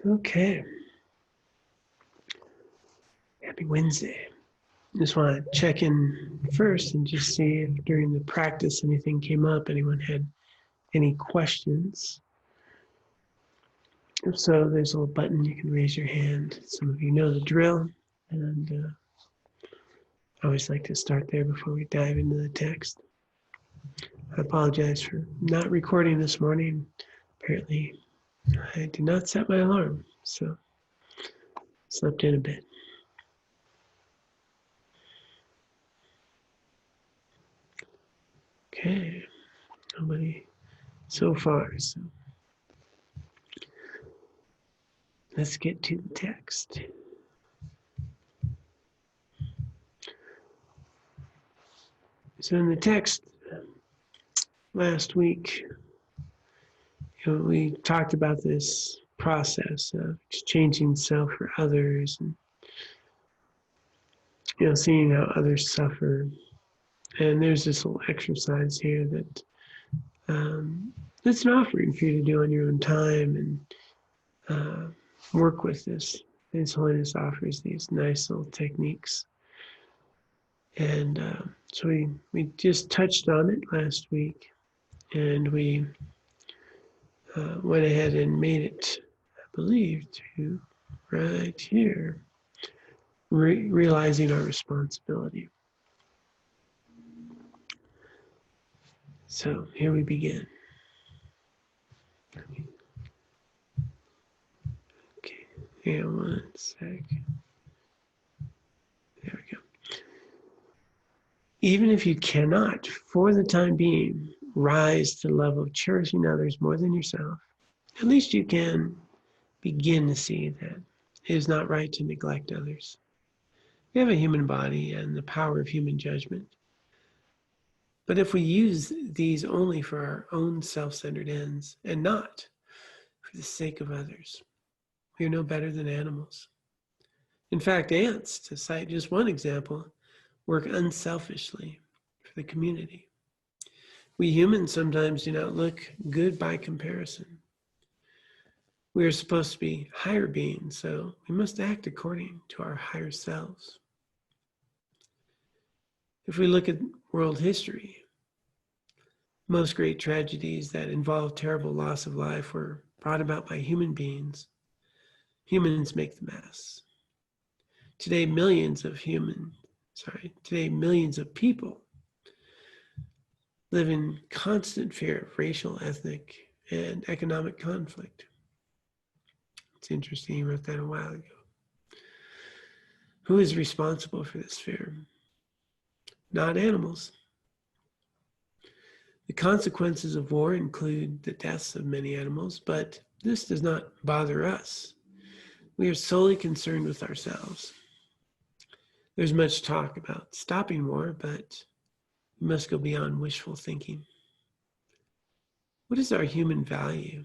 Okay. Happy Wednesday. Just want to check in first and just see if during the practice anything came up, anyone had any questions. If so, there's a little button you can raise your hand. Some of you know the drill, and I always like to start there before we dive into the text. I apologize for not recording this morning. Apparently, I did not set my alarm, so slept in a bit. Okay, nobody so far, so let's get to the text. So in the text last week, we talked about this process of exchanging self for others, and seeing how others suffer. And there's this little exercise here that it's an offering for you to do on your own time and work with this. His Holiness offers these nice little techniques. And so we just touched on it last week, and we went ahead and made it, I believe, to right here, realizing our responsibility. So here we begin. Okay, hang on one sec. There we go. Even if you cannot, for the time being, rise to the level of cherishing others more than yourself, at least you can begin to see that it is not right to neglect others. We have a human body and the power of human judgment. But if we use these only for our own self-centered ends and not for the sake of others, we are no better than animals. In fact, ants, to cite just one example, work unselfishly for the community. We humans sometimes do not look good by comparison. We are supposed to be higher beings, so we must act according to our higher selves. If we look at world history, most great tragedies that involve terrible loss of life were brought about by human beings. Humans make the mess. Today, millions of people live in constant fear of racial, ethnic, and economic conflict. It's interesting, he wrote that a while ago. Who is responsible for this fear? Not animals. The consequences of war include the deaths of many animals, but this does not bother us. We are solely concerned with ourselves. There's much talk about stopping war, but we must go beyond wishful thinking. What is our human value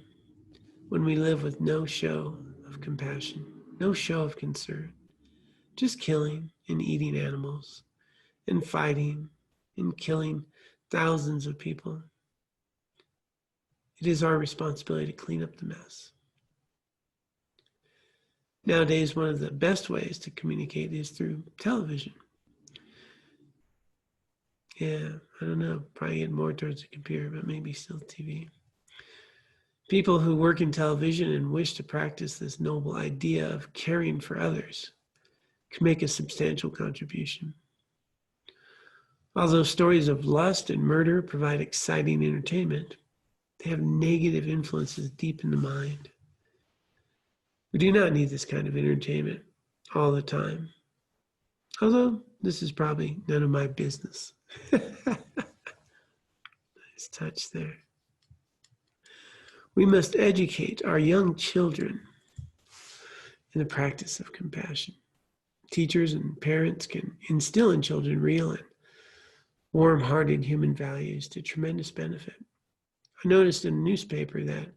when we live with no show of compassion, no show of concern, just killing and eating animals and fighting and killing thousands of people? It is our responsibility to clean up the mess. Nowadays, one of the best ways to communicate is through television. Yeah, I don't know, probably get more towards the computer, but maybe still TV. People who work in television and wish to practice this noble idea of caring for others can make a substantial contribution. Although stories of lust and murder provide exciting entertainment, they have negative influences deep in the mind. We do not need this kind of entertainment all the time. Although this is probably none of my business. Nice touch there. We must educate our young children in the practice of compassion. Teachers and parents can instill in children real and warm-hearted human values to tremendous benefit. I noticed in a newspaper that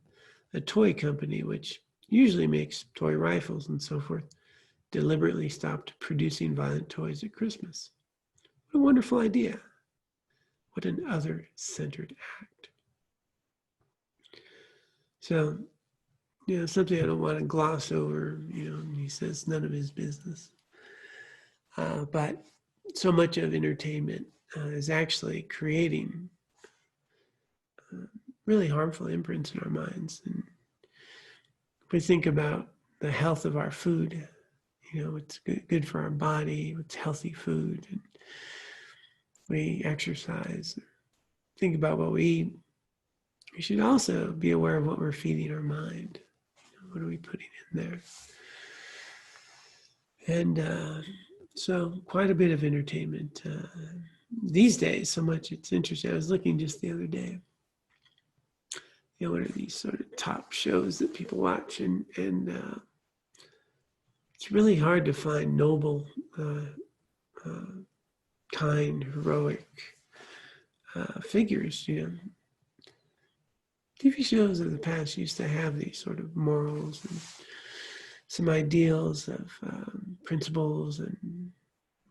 a toy company, which usually makes toy rifles and so forth, deliberately stopped producing violent toys at Christmas. What a wonderful idea. What an other-centered act. So something I don't want to gloss over. He says none of his business. But so much of entertainment is actually creating really harmful imprints in our minds. And if we think about the health of our food, it's good for our body, it's healthy food, and we exercise, think about what we eat, we should also be aware of what we're feeding our mind. What are we putting in there? And so quite a bit of entertainment these days, so much it's interesting. I was looking just the other day, what are these sort of top shows that people watch, and it's really hard to find noble, kind, heroic figures. TV shows of the past used to have these sort of morals and some ideals of principles and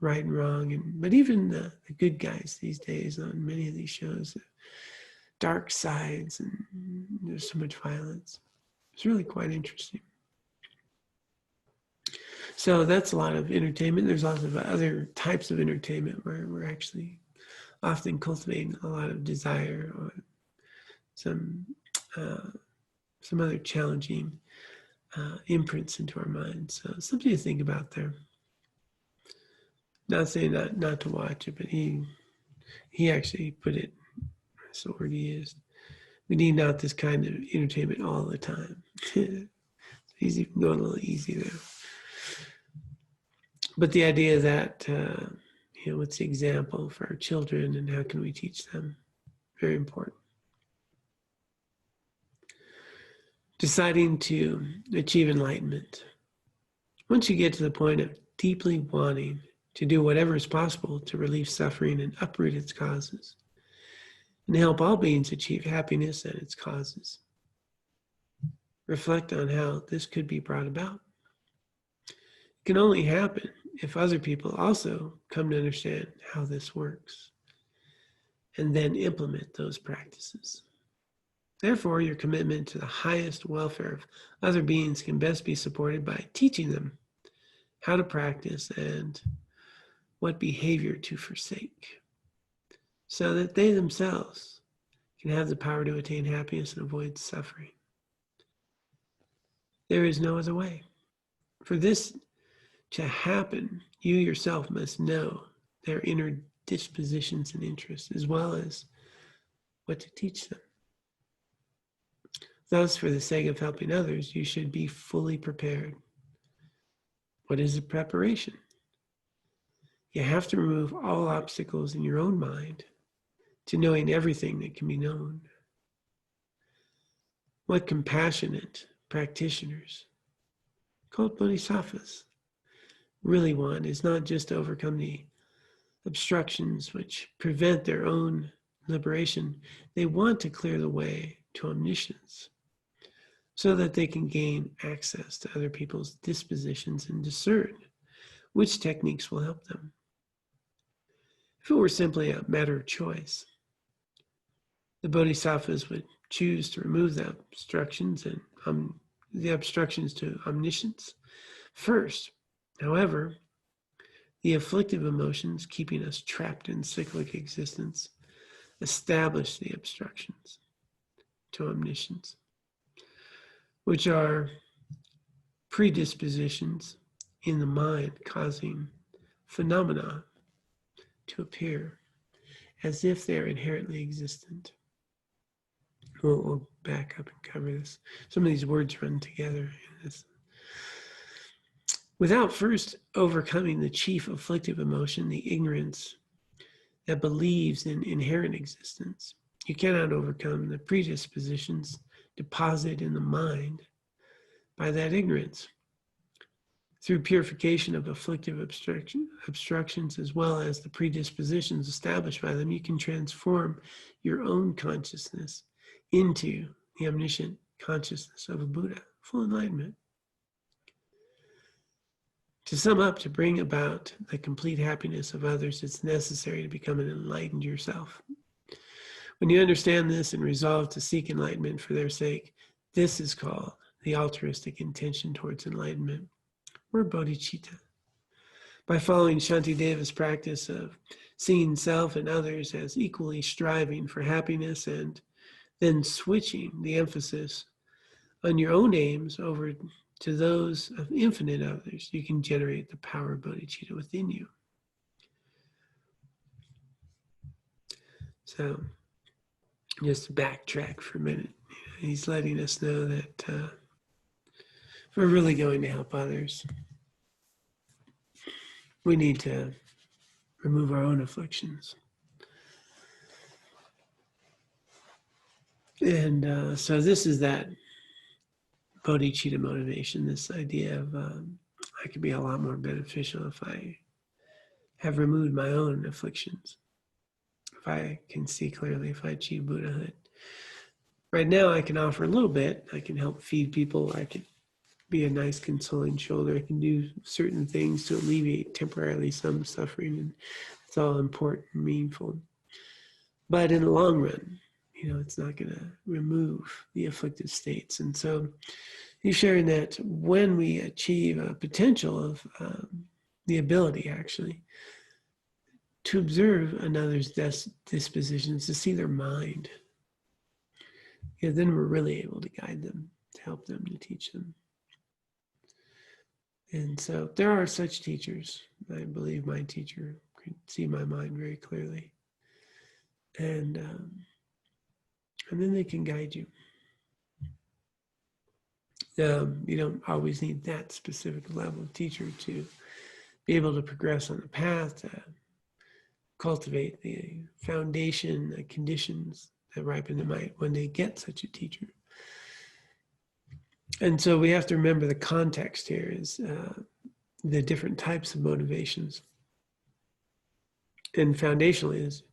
right and wrong, but even the good guys these days on many of these shows, dark sides, and there's so much violence. It's really quite interesting. So that's a lot of entertainment. There's lots of other types of entertainment where we're actually often cultivating a lot of desire or some other challenging imprints into our minds. So something to think about there. Not saying not to watch it, but he actually put it, that's the word he used. We need not this kind of entertainment all the time. It's easy, going a little easy there. But the idea that, what's the example for our children and how can we teach them? Very important. Deciding to achieve enlightenment. Once you get to the point of deeply wanting to do whatever is possible to relieve suffering and uproot its causes, and help all beings achieve happiness and its causes, reflect on how this could be brought about. It can only happen if other people also come to understand how this works and then implement those practices. Therefore, your commitment to the highest welfare of other beings can best be supported by teaching them how to practice and what behavior to forsake, so that they themselves can have the power to attain happiness and avoid suffering. There is no other way. For this to happen, you yourself must know their inner dispositions and interests, as well as what to teach them. Thus, for the sake of helping others, you should be fully prepared. What is the preparation? You have to remove all obstacles in your own mind to knowing everything that can be known. What compassionate practitioners, called Bodhisattvas, really want is not just to overcome the obstructions which prevent their own liberation. They want to clear the way to omniscience so that they can gain access to other people's dispositions and discern which techniques will help them. If it were simply a matter of choice, the Bodhisattvas would choose to remove the obstructions to omniscience first. However, the afflictive emotions keeping us trapped in cyclic existence establish the obstructions to omniscience, which are predispositions in the mind causing phenomena to appear as if they're inherently existent. We'll back up and cover this. Some of these words run together in this. Without first overcoming the chief afflictive emotion, the ignorance that believes in inherent existence, you cannot overcome the predispositions deposited in the mind by that ignorance. Through purification of afflictive obstructions, as well as the predispositions established by them, you can transform your own consciousness into the omniscient consciousness of a Buddha, full enlightenment. To sum up, to bring about the complete happiness of others, it's necessary to become an enlightened yourself. When you understand this and resolve to seek enlightenment for their sake, this is called the altruistic intention towards enlightenment, or bodhicitta. By following Shantideva's practice of seeing self and others as equally striving for happiness and then switching the emphasis on your own aims over to those of infinite others, you can generate the power of bodhicitta within you. So, just to backtrack for a minute, he's letting us know that if we're really going to help others, we need to remove our own afflictions. And so this is that bodhicitta motivation, this idea of I could be a lot more beneficial if I have removed my own afflictions, if I can see clearly, if I achieve Buddhahood. Right now I can offer a little bit. I can help feed people. I can be a nice consoling shoulder. I can do certain things to alleviate temporarily some suffering, and it's all important and meaningful. But in the long run, it's not going to remove the afflicted states. And so he's sharing that when we achieve a potential of the ability, actually, to observe another's dispositions, to see their mind, then we're really able to guide them, to help them, to teach them. And so there are such teachers. I believe my teacher could see my mind very clearly. And then they can guide you. You don't always need that specific level of teacher to be able to progress on the path, to cultivate the foundation, the conditions that ripen the mind when they get such a teacher. And so we have to remember the context here is the different types of motivations. And foundationally is,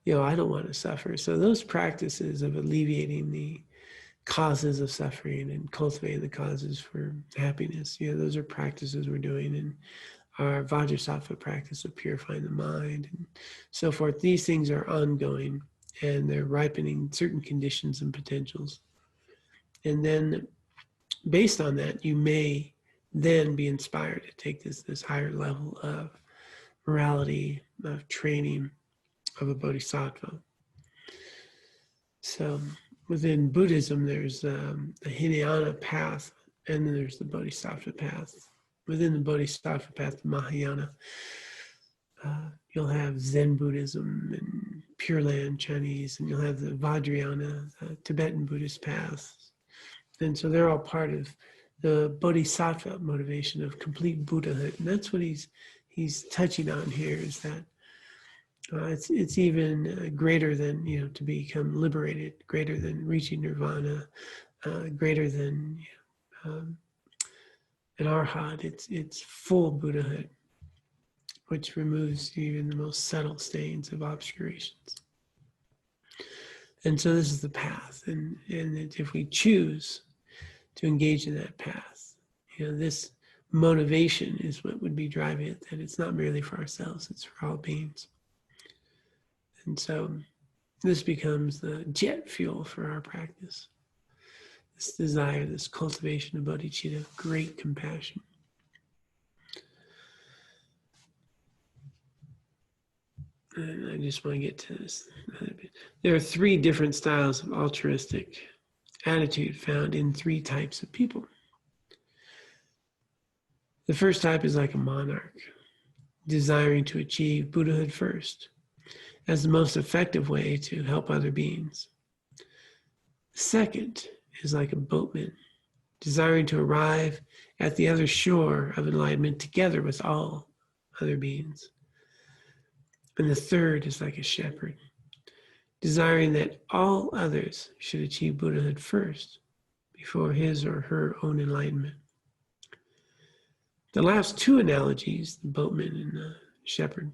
I don't want to suffer. So those practices of alleviating the causes of suffering and cultivating the causes for happiness, those are practices we're doing in our Bodhisattva practice of purifying the mind and so forth. These things are ongoing and they're ripening certain conditions and potentials. And then based on that, you may then be inspired to take this higher level of morality, of training of a bodhisattva. So within Buddhism, there's the Hinayana path, and then there's the Bodhisattva path. Within the Bodhisattva path, the Mahayana, you'll have Zen Buddhism and Pure Land Chinese, and you'll have the Vajrayana, Tibetan Buddhist paths. And so they're all part of the Bodhisattva motivation of complete Buddhahood. And that's what he's touching on here, is that it's even greater than, to become liberated, greater than reaching nirvana, greater than an arhat. It's full Buddhahood, which removes even the most subtle stains of obscurations. And so this is the path. And if we choose to engage in that path, this motivation is what would be driving it, that it's not merely for ourselves, it's for all beings. And so this becomes the jet fuel for our practice. This desire, this cultivation of bodhicitta, great compassion. And I just want to get to this. There are 3 different styles of altruistic attitude found in 3 types of people. The first type is like a monarch, desiring to achieve Buddhahood first, as the most effective way to help other beings. The second is like a boatman, desiring to arrive at the other shore of enlightenment together with all other beings. And the third is like a shepherd, desiring that all others should achieve Buddhahood first before his or her own enlightenment. The last 2 analogies, the boatman and the shepherd,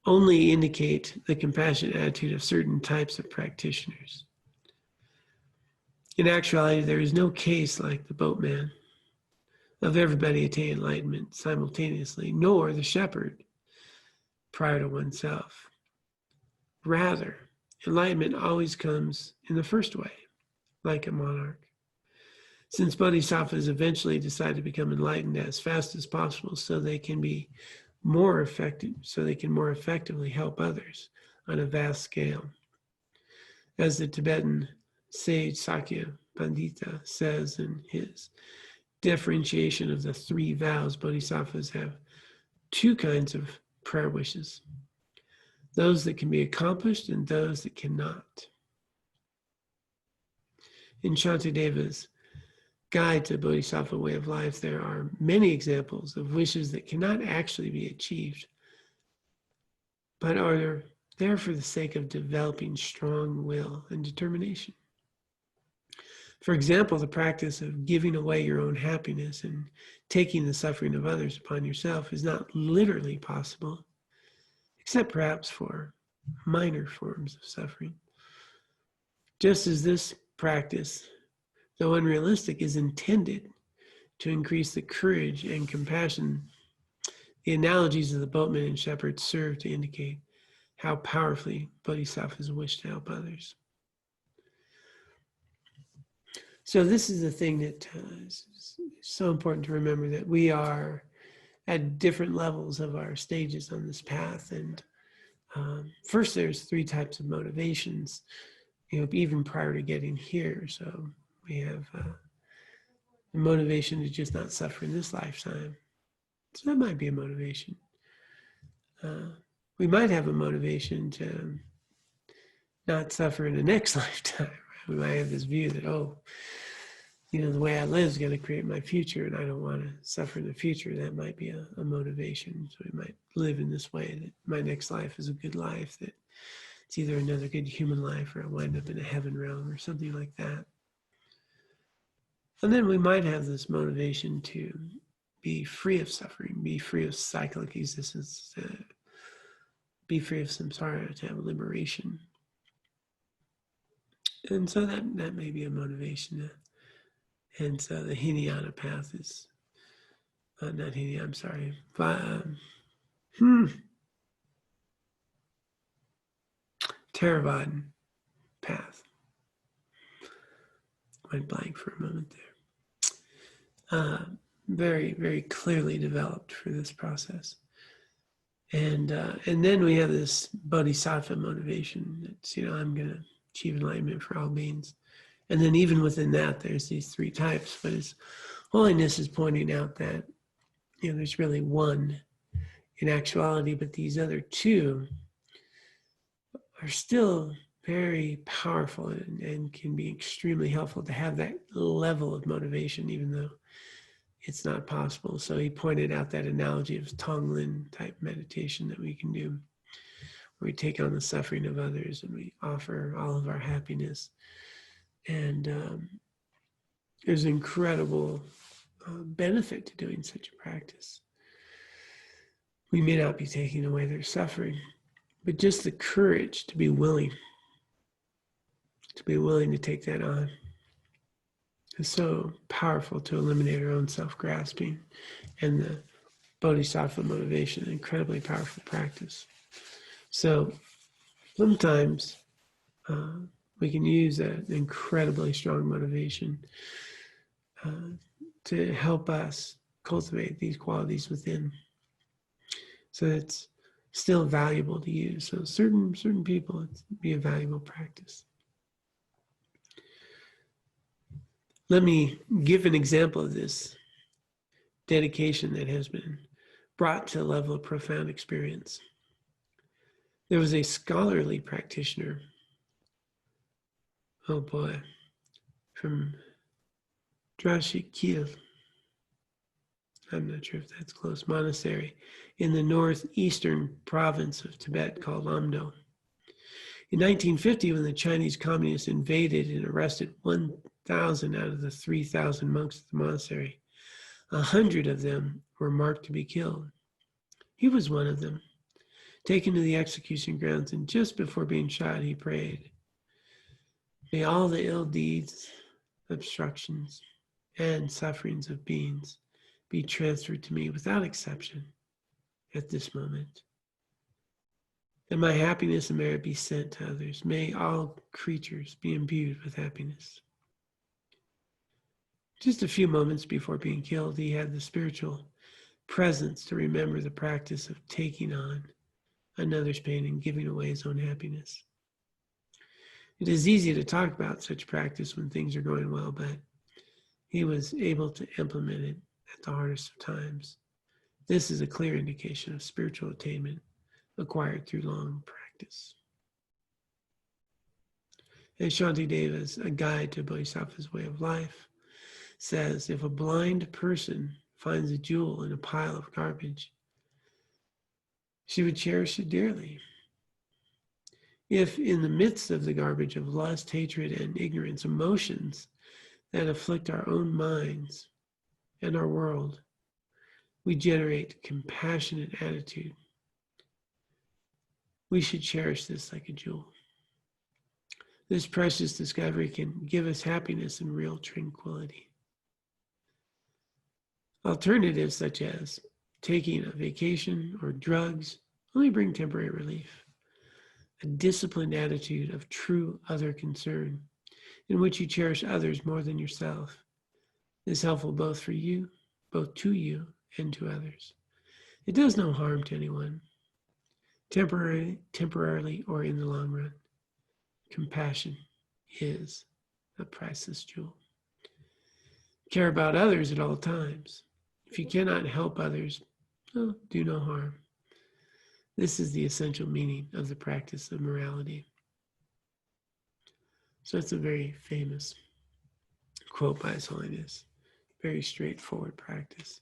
only indicate the compassionate attitude of certain types of practitioners. In actuality, there is no case like the boatman of everybody attaining enlightenment simultaneously, nor the shepherd prior to oneself. Rather, enlightenment always comes in the first way, like a monarch. Since bodhisattvas eventually decide to become enlightened as fast as possible so they can be more effective, so they can more effectively help others on a vast scale. As the Tibetan sage Sakya Pandita says in his differentiation of the three vows, bodhisattvas have two kinds of prayer wishes: those that can be accomplished and those that cannot. In Shantideva's Guide to Bodhisattva Way of Life, there are many examples of wishes that cannot actually be achieved, but are there for the sake of developing strong will and determination. For example, the practice of giving away your own happiness and taking the suffering of others upon yourself is not literally possible, except perhaps for minor forms of suffering. Just as this practice, though unrealistic, is intended to increase the courage and compassion, the analogies of the boatman and shepherd serve to indicate how powerfully bodhisattvas wish to help others. So this is the thing that is so important to remember, that we are at different levels of our stages on this path. And first, there's three types of motivations, even prior to getting here. So we have the motivation to just not suffer in this lifetime. So that might be a motivation. We might have a motivation to not suffer in the next lifetime. We might have this view that, the way I live is going to create my future, and I don't want to suffer in the future. That might be a motivation. So we might live in this way, that my next life is a good life, that it's either another good human life or I'll wind up in a heaven realm or something like that. And then we might have this motivation to be free of suffering, be free of cyclic existence, be free of samsara, to have liberation. And so that may be a motivation. And so the Hinayana path is, not Hinayana, I'm sorry. Theravada path. Went blank for a moment there. Very, very clearly developed for this process. And then we have this bodhisattva motivation. It's, I'm going to achieve enlightenment for all beings. And then even within that, there's these three types. But as Holiness is pointing out that, there's really one in actuality, but these other two are still very powerful and can be extremely helpful to have that level of motivation, even though it's not possible. So he pointed out that analogy of Tonglen type meditation that we can do, where we take on the suffering of others and we offer all of our happiness. And there's incredible benefit to doing such a practice. We may not be taking away their suffering, but just the courage to be willing to take that on is so powerful to eliminate our own self-grasping. And the bodhisattva motivation, an incredibly powerful practice. So sometimes we can use that incredibly strong motivation to help us cultivate these qualities within. So it's still valuable to use. So certain people, it's be a valuable practice. Let me give an example of this dedication that has been brought to a level of profound experience. There was a scholarly practitioner, from Drashikil, I'm not sure if that's close, monastery in the northeastern province of Tibet called Amdo. In 1950, when the Chinese communists invaded and arrested 1,000 out of the 3,000 monks of the monastery, 100 of them were marked to be killed. He was one of them, taken to the execution grounds, and just before being shot, he prayed, "May all the ill deeds, obstructions, and sufferings of beings be transferred to me without exception at this moment. And my happiness and merit be sent to others. May all creatures be imbued with happiness." Just a few moments before being killed, he had the spiritual presence to remember the practice of taking on another's pain and giving away his own happiness. It is easy to talk about such practice when things are going well, but he was able to implement it at the hardest of times. This is a clear indication of spiritual attainment acquired through long practice. And Shantideva's A Guide to Bodhisattva's Way of Life says, if a blind person finds a jewel in a pile of garbage, she would cherish it dearly. If in the midst of the garbage of lust, hatred, and ignorance, emotions that afflict our own minds and our world, we generate compassionate attitude, we should cherish this like a jewel. This precious discovery can give us happiness and real tranquility. Alternatives such as taking a vacation or drugs only bring temporary relief. A disciplined attitude of true other concern, in which you cherish others more than yourself, is helpful both to you and to others. It does no harm to anyone, temporarily or in the long run. Compassion is a priceless jewel. Care about others at all times. If you cannot help others, well, do no harm. This is the essential meaning of the practice of morality. So it's a very famous quote by His Holiness. Very straightforward practice.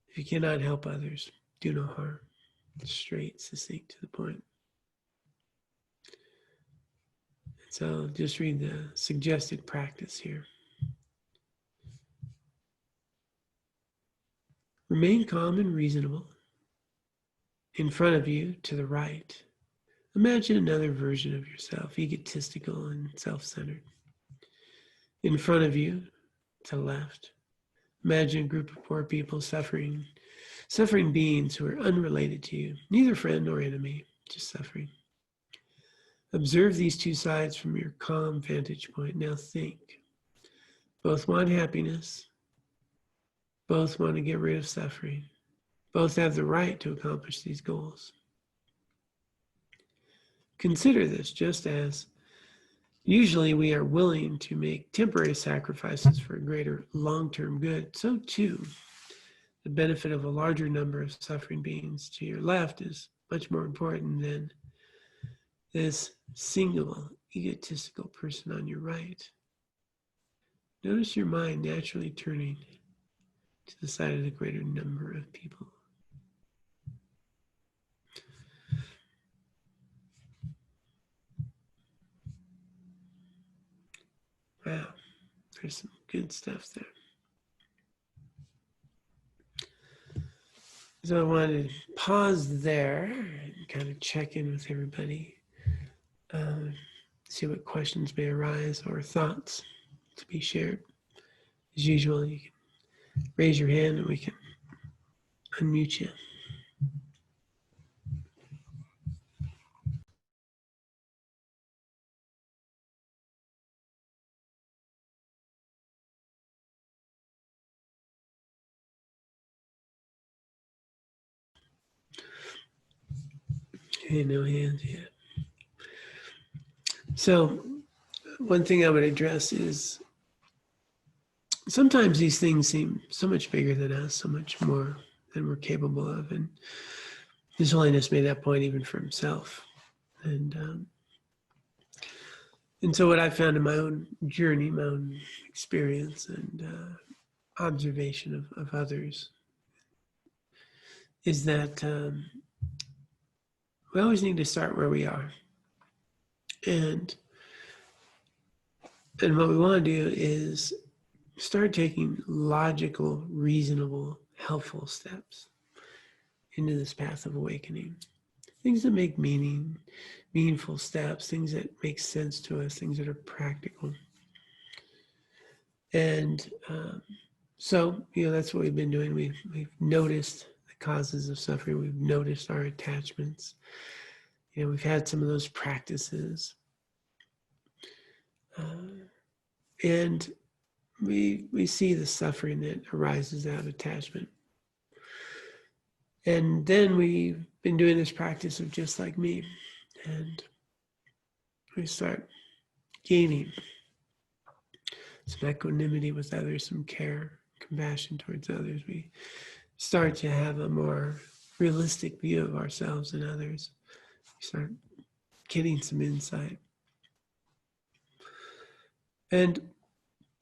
If you cannot help others, do no harm. Straight, succinct, to the point. So I'll just read the suggested practice here. Remain calm and reasonable. In front of you, to the right, imagine another version of yourself, egotistical and self-centered. In front of you, to the left, imagine a group of poor people suffering beings who are unrelated to you, neither friend nor enemy, just suffering. Observe these two sides from your calm vantage point. Now think. Both want happiness. Both want to get rid of suffering. Both have the right to accomplish these goals. Consider this just as usually we are willing to make temporary sacrifices for a greater long-term good, so too the benefit of a larger number of suffering beings to your left is much more important than this single egotistical person on your right. Notice your mind naturally turning to the side of the greater number of people. Wow, there's some good stuff there. So I wanted to pause there and kind of check in with everybody, see what questions may arise or thoughts to be shared. As usual, you can raise your hand and we can unmute you. Okay, no hands yet. So one thing I would address is sometimes these things seem so much bigger than us, so much more than we're capable of. And His Holiness made that point even for himself. And so what I found in my own journey, my own experience and observation of others is that we always need to start where we are. And what we want to do is start taking logical, reasonable, helpful steps into this path of awakening. Things that make meaningful steps, things that make sense to us, things that are practical. And so, that's what we've been doing. We've noticed the causes of suffering. We've noticed our attachments. We've had some of those practices. And we see the suffering that arises out of attachment. And then we've been doing this practice of just like me, and we start gaining some equanimity with others, some care, compassion towards others. We start to have a more realistic view of ourselves and others. We start getting some insight. And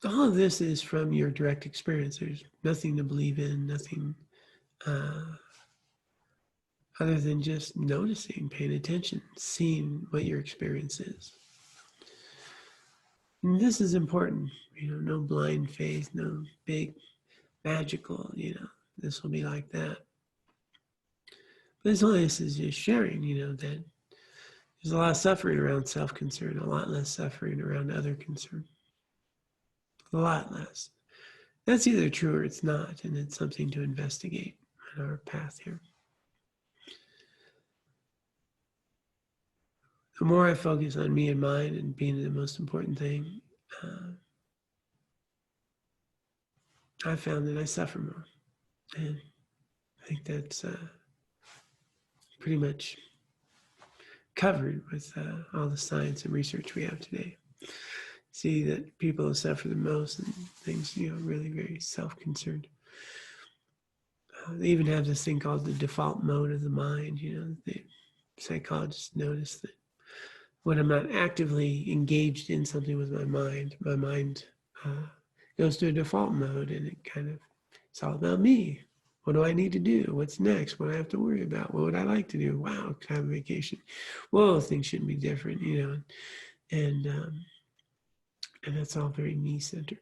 all of this is from your direct experience. There's nothing to believe in, nothing other than just noticing, paying attention, seeing what your experience is. And this is important, no blind faith, no big magical, this will be like that. But as long as this is just sharing, that there's a lot of suffering around self-concern, a lot less suffering around other concern. A lot less. That's either true or it's not, and it's something to investigate on our path here. The more I focus on me and mine and being the most important thing, I found that I suffer more. And I think that's pretty much covered with all the science and research we have today. See that people who suffer the most and things, really very self-concerned. They even have this thing called the default mode of the mind. The psychologists notice that when I'm not actively engaged in something with my mind goes to a default mode, and it's all about me. What do I need to do? What's next? What do I have to worry about? What would I like to do? Wow, can I have a vacation? Whoa, things shouldn't be different, and that's all very me-centered.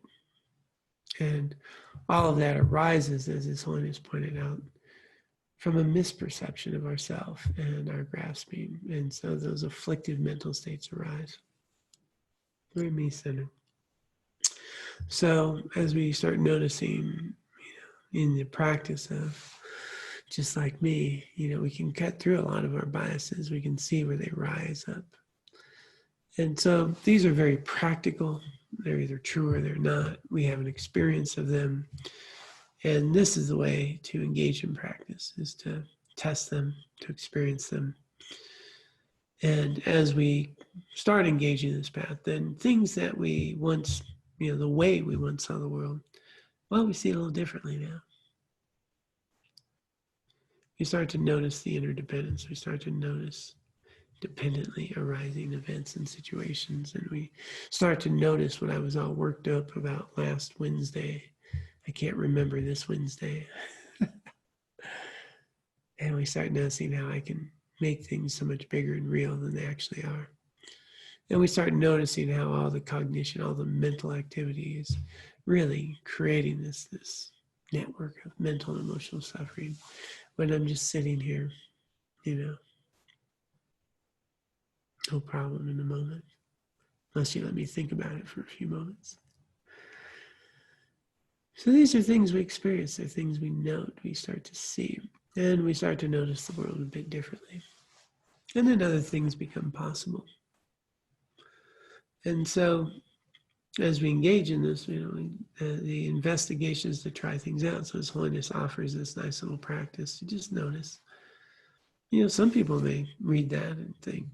And all of that arises, as His Holiness pointed out, from a misperception of ourself and our grasping. And so those afflictive mental states arise. Very me-centered. So as we start noticing, in the practice of just like me, we can cut through a lot of our biases. We can see where they rise up. And so these are very practical. They're either true or they're not. We have an experience of them. And this is the way to engage in practice, is to test them, to experience them. And as we start engaging this path, then things that we once, the way we once saw the world, well, we see it a little differently now. We start to notice the interdependence. We start to notice dependently arising events and situations. And we start to notice what I was all worked up about last Wednesday. I can't remember this Wednesday. And we start noticing how I can make things so much bigger and real than they actually are. And we start noticing how all the cognition, all the mental activity is really creating this network of mental and emotional suffering when I'm just sitting here, no problem in the moment, unless you let me think about it for a few moments. So these are things we experience, they're things we note, we start to see, and we start to notice the world a bit differently. And then other things become possible. And so as we engage in this, the investigations to try things out. So His Holiness offers this nice little practice to just notice. Some people may read that and think,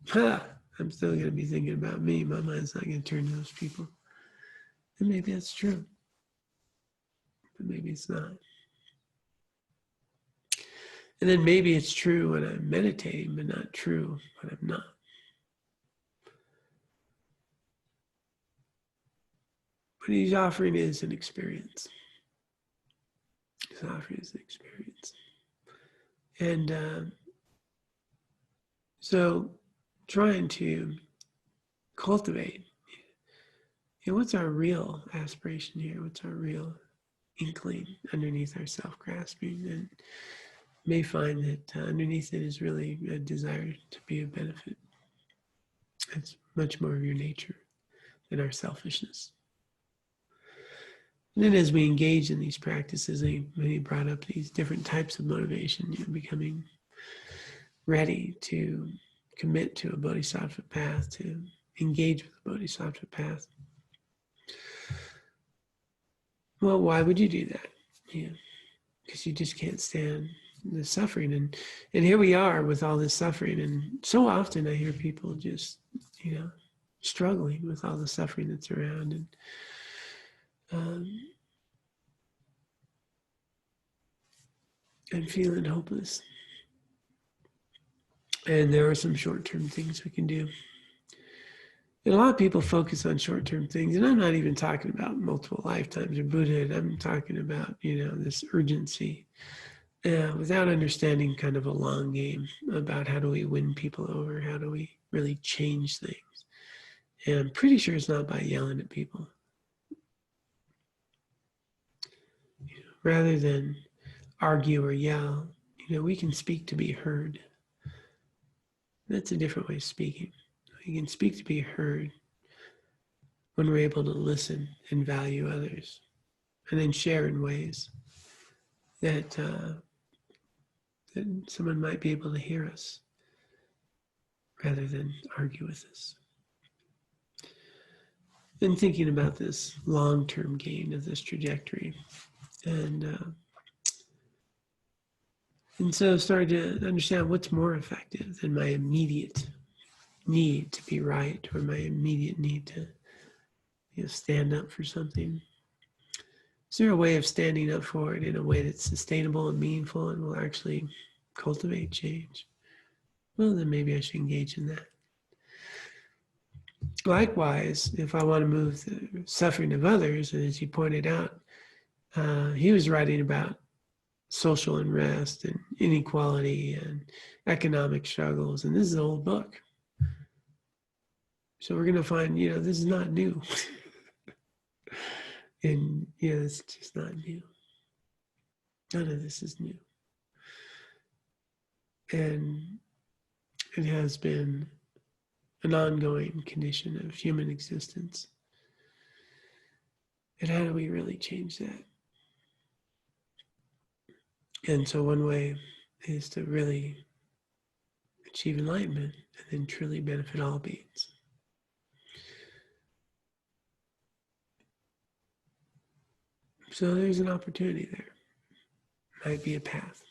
I'm still going to be thinking about me. My mind's not going to turn to those people. And maybe that's true. But maybe it's not. And then maybe it's true when I'm meditating, but not true when I'm not. What He's offering is an experience. He's offering is an experience. And so trying to cultivate, what's our real aspiration here? What's our real inkling underneath our self-grasping? And may find that underneath it is really a desire to be of benefit. It's much more of your nature than our selfishness. And then as we engage in these practices, he brought up these different types of motivation, becoming ready to commit to a Bodhisattva path, to engage with the Bodhisattva path. Well, why would you do that? Yeah, because you just can't stand the suffering. And here we are with all this suffering. And so often I hear people just, struggling with all the suffering that's around. And feeling hopeless. And there are some short-term things we can do. And a lot of people focus on short-term things, and I'm not even talking about multiple lifetimes or Buddhahood. I'm talking about, this urgency, without understanding kind of a long game about how do we win people over, how do we really change things. And I'm pretty sure it's not by yelling at people. Rather than argue or yell, we can speak to be heard. That's a different way of speaking. We can speak to be heard when we're able to listen and value others, and then share in ways that, that someone might be able to hear us rather than argue with us. And thinking about this long-term gain of this trajectory. And so started to understand what's more effective than my immediate need to be right, or my immediate need to stand up for something. Is there a way of standing up for it in a way that's sustainable and meaningful and will actually cultivate change? Well, then maybe I should engage in that. Likewise, if I want to move the suffering of others, and as you pointed out, he was writing about social unrest and inequality and economic struggles, and this is an old book. So we're going to find, this is not new. And, it's just not new. None of this is new. And it has been an ongoing condition of human existence. And how do we really change that? And so one way is to really achieve enlightenment and then truly benefit all beings. So there's an opportunity there. Might be a path.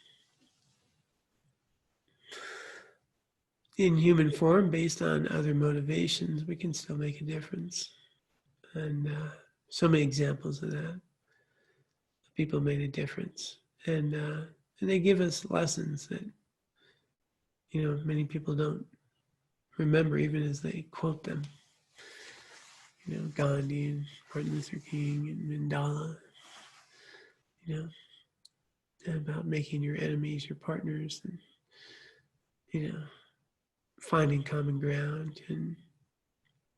In human form, based on other motivations, we can still make a difference. And so many examples of that. People made a difference. And they give us lessons that, many people don't remember even as they quote them. Gandhi and Martin Luther King and Mandela, about making your enemies your partners and, finding common ground and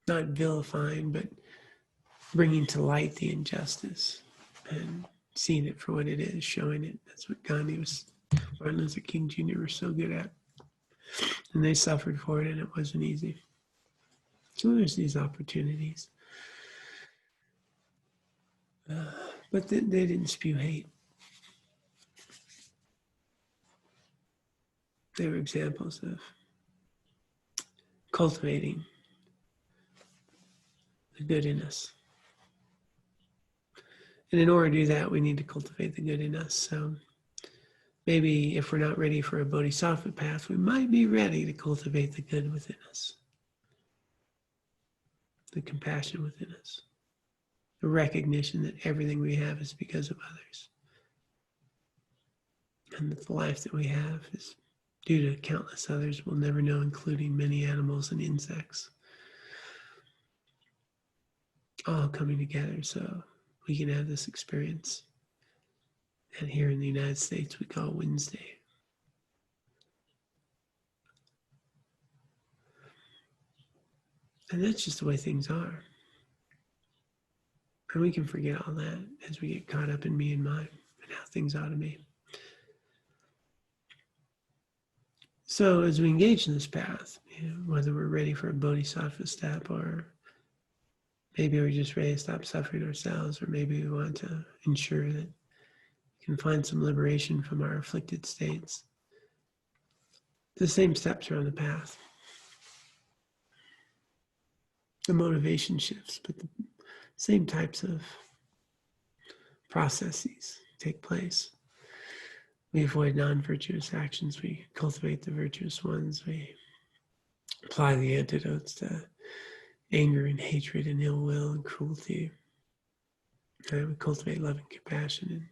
not vilifying, but bringing to light the injustice and seeing it for what it is, showing it. That's what Martin Luther King Jr. was so good at. And they suffered for it, and it wasn't easy. So there's these opportunities. But they didn't spew hate. They were examples of cultivating the good in us. And in order to do that, we need to cultivate the good in us. So maybe if we're not ready for a Bodhisattva path, we might be ready to cultivate the good within us, the compassion within us, the recognition that everything we have is because of others, and that the life that we have is due to countless others we'll never know, including many animals and insects, all coming together so we can have this experience. And here in the United States, we call Wednesday. And that's just the way things are. And we can forget all that as we get caught up in me and mine and how things ought to be. So as we engage in this path, whether we're ready for a Bodhisattva step, or maybe we're just ready to stop suffering ourselves, or maybe we want to ensure that we can find some liberation from our afflicted states, the same steps are on the path. The motivation shifts, but the same types of processes take place. We avoid non-virtuous actions. We cultivate the virtuous ones. We apply the antidotes to anger and hatred and ill will and cruelty. And we cultivate love and compassion and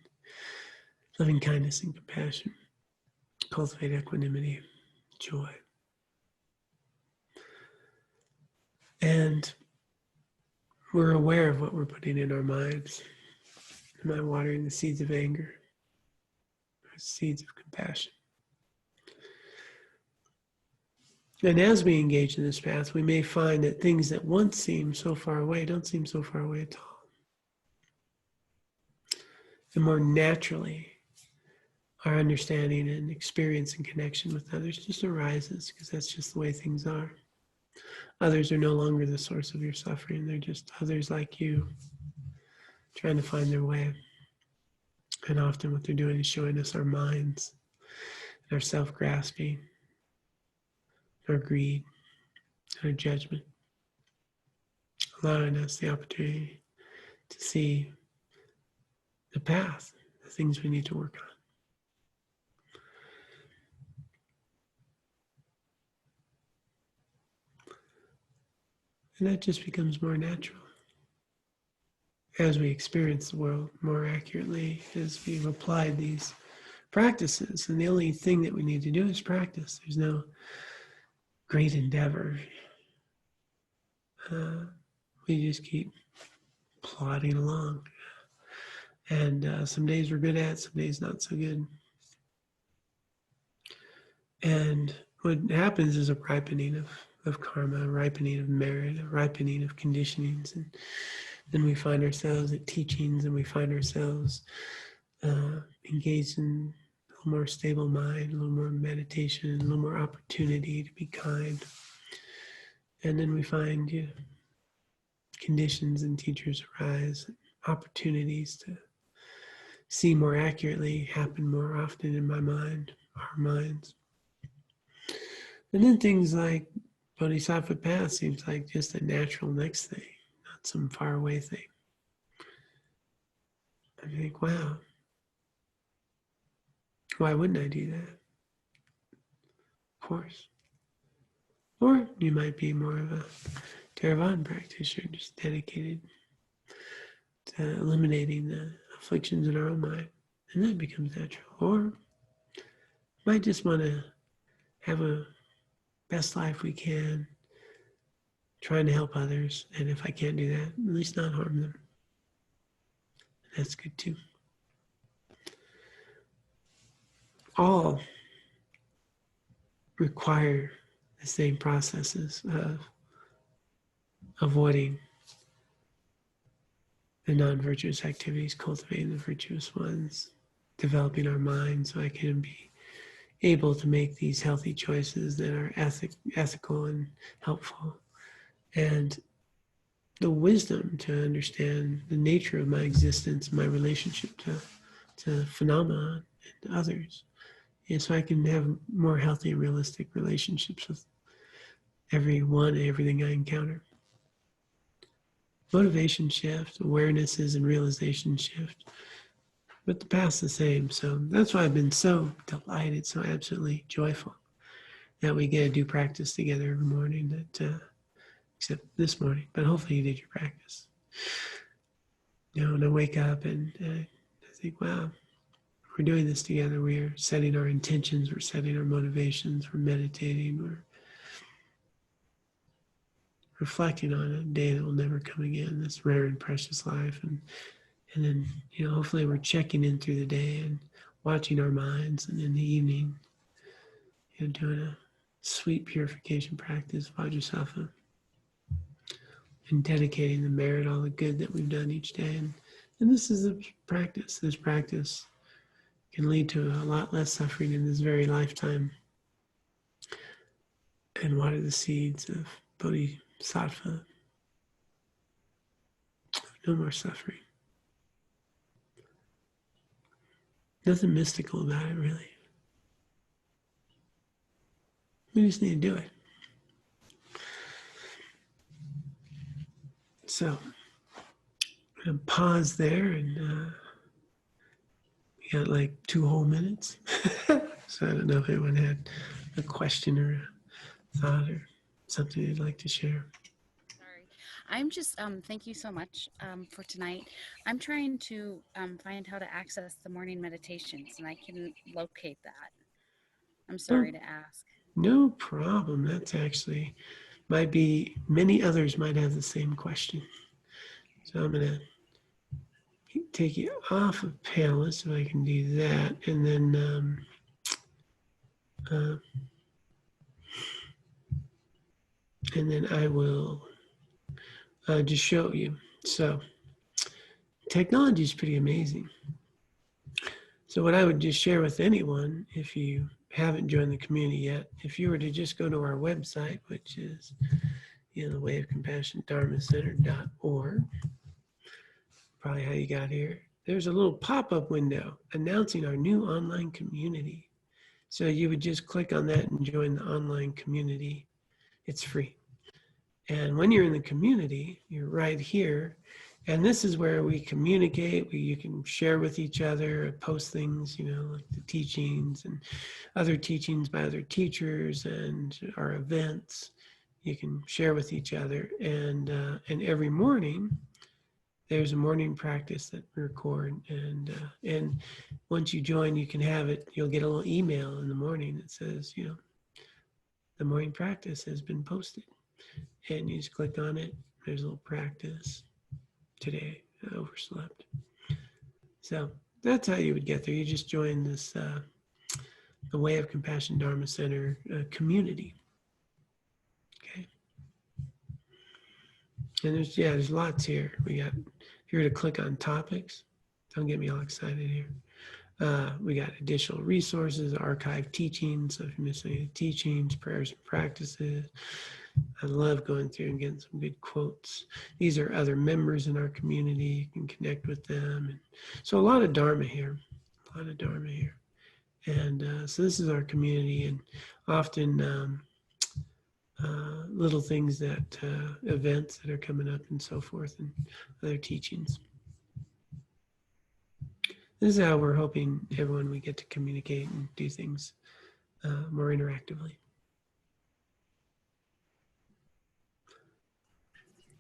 loving kindness and compassion. Cultivate equanimity, joy. And we're aware of what we're putting in our minds. Am I watering the seeds of anger or seeds of compassion? And as we engage in this path, we may find that things that once seemed so far away don't seem so far away at all. And more naturally, our understanding and experience and connection with others just arises, because that's just the way things are. Others are no longer the source of your suffering. They're just others like you, trying to find their way. And often what they're doing is showing us our minds, our self-grasping, our greed, our judgment, allowing us the opportunity to see the path, the things we need to work on. And that just becomes more natural as we experience the world more accurately, as we've applied these practices. And the only thing that we need to do is practice. There's no great endeavor. We just keep plodding along. And some days we're good at, some days not so good. And what happens is a ripening of karma, a ripening of merit, a ripening of conditionings. And then we find ourselves at teachings, and we find ourselves engaged in a little more stable mind, a little more meditation, a little more opportunity to be kind. And then we find conditions and teachers arise, opportunities to see more accurately happen more often in my mind, our minds. And then things like Bodhisattva path seems like just a natural next thing, not some faraway thing. I think, wow, why wouldn't I do that? Of course. Or you might be more of a Theravada practitioner, just dedicated to eliminating the afflictions in our own mind, and that becomes natural. Or you might just want to have a best life we can, trying to help others, and if I can't do that, at least not harm them. That's good too. All require the same processes of avoiding the non-virtuous activities, cultivating the virtuous ones, developing our mind so I can be able to make these healthy choices that are ethical and helpful. And the wisdom to understand the nature of my existence, my relationship to phenomena and others. And so I can have more healthy, realistic relationships with everyone and everything I encounter. Motivation shift, awarenesses and realization shift, but the path's the same. So that's why I've been so delighted, so absolutely joyful that we get to do practice together every morning, that except this morning, but hopefully you did your practice. And I wake up and I think, wow, we're doing this together. We are setting our intentions, we're setting our motivations, we're meditating, we're reflecting on a day that will never come again, this rare and precious life. And then, hopefully we're checking in through the day and watching our minds, and in the evening, doing a sweet purification practice, Bodhisattva, and dedicating the merit, all the good that we've done each day. And this is a practice. This practice can lead to a lot less suffering in this very lifetime and water the seeds of Bodhisattva. No more suffering. Nothing mystical about it, really. We just need to do it. So I'm going to pause there and got like 2 whole minutes. So I don't know if anyone had a question or a thought or something they'd like to share. Sorry. I'm just, thank you so much for tonight. I'm trying to find how to access the morning meditations, and I can locate that. I'm Oh, sorry to ask. no problem. That's actually, might be, many others might have the same question. So I'm going to take you off of panelists if I can do that. And then uh, I will just show you. So technology is pretty amazing. So what I would just share with anyone, if you haven't joined the community yet, if you were to just go to our website, which is the Way of Compassion Dharma Center.org, probably how you got here, there's a little pop-up window announcing our new online community. So you would just click on that and join the online community. It's free. And when you're in the community, you're right here. And this is where we communicate, where you can share with each other, post things, like the teachings and other teachings by other teachers and our events. You can share with each other. And every morning, there's a morning practice that we record. And once you join, you can have it. You'll get a little email in the morning that says, the morning practice has been posted. And you just click on it. There's a little practice. Today, I overslept. So that's how you would get there. You just join this, the Way of Compassion Dharma Center community. Okay. And there's lots here. We got, if you were to click on topics, don't get me all excited here. We got additional resources, archived teachings. So if you miss any of the teachings, prayers and practices, I love going through and getting some good quotes. These are other members in our community. You can connect with them. And so a lot of Dharma here, And so this is our community, and often little things that, events that are coming up and so forth, and other teachings. This is how we're hoping everyone we get to communicate and do things more interactively.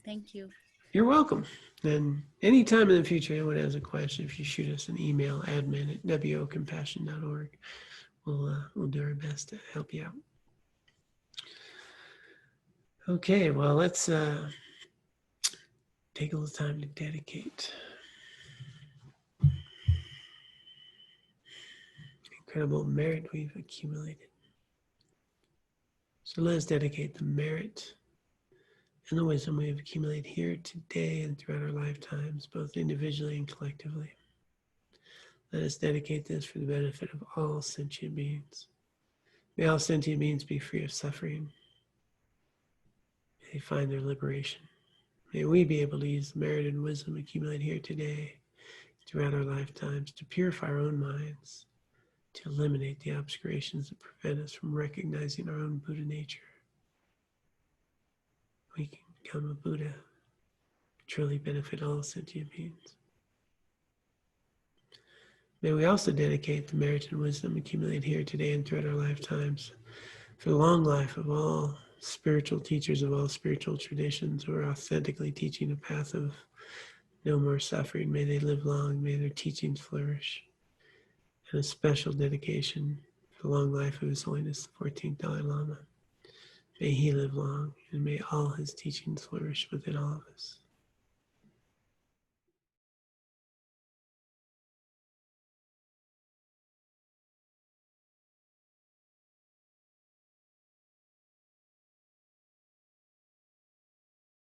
Thank you. You're welcome. And anytime in the future anyone has a question, if you shoot us an email, admin@wocompassion.org, we'll do our best to help you out. Okay, well, let's take a little time to dedicate. Incredible merit we've accumulated. So let us dedicate the merit and the wisdom we have accumulated here today and throughout our lifetimes, both individually and collectively. Let us dedicate this for the benefit of all sentient beings. May all sentient beings be free of suffering. May they find their liberation. May we be able to use the merit and wisdom accumulated here today throughout our lifetimes to purify our own minds, to eliminate the obscurations that prevent us from recognizing our own Buddha nature. We can become a Buddha, truly benefit all sentient beings. May we also dedicate the merit and wisdom accumulated here today and throughout our lifetimes for the long life of all spiritual teachers of all spiritual traditions who are authentically teaching a path of no more suffering. May they live long, may their teachings flourish. And a special dedication for the long life of His Holiness, the 14th Dalai Lama. May he live long, and may all his teachings flourish within all of us.